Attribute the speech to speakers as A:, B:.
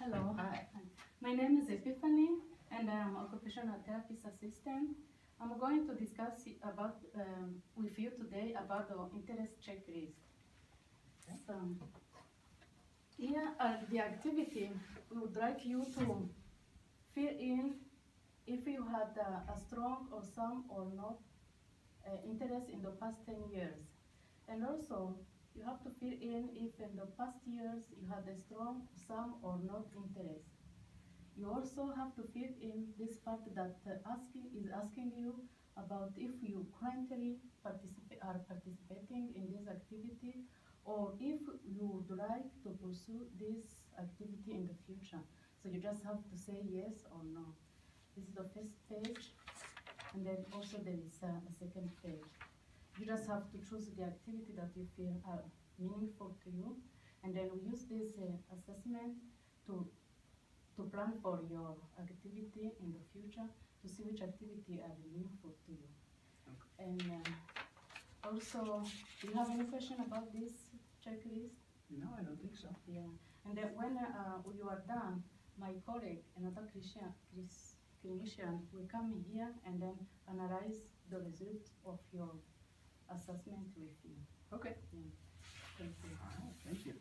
A: Hello.
B: Hi.
A: My name is Epiphany, and I am occupational therapist assistant. I'm going to discuss with you today about the interest checklist.
B: Okay.
A: So, here are the activity we would like you to fill in if you had a strong or some or not interest in the past 10 years. And also, you have to fill in if in the past years you had a strong, some or not interest. You also have to fill in this part that asking you about if you currently are participating in this activity, or if you would like to pursue this activity in the future. So you just have to say yes or no. This is the first page, and then also there is a second page. You just have to choose the activity that you feel are meaningful to you, and then we use this assessment to plan for your activity in the future, to see which activity are meaningful to you.
B: Okay.
A: And also, do you have any question about this checklist?
B: No, I don't think so.
A: Yeah. And then when you are done, my colleague, another clinician, will come in here and then analyze the result of your assessment with you.
B: Okay.
A: Yeah. Thank you.
B: All right, thank you.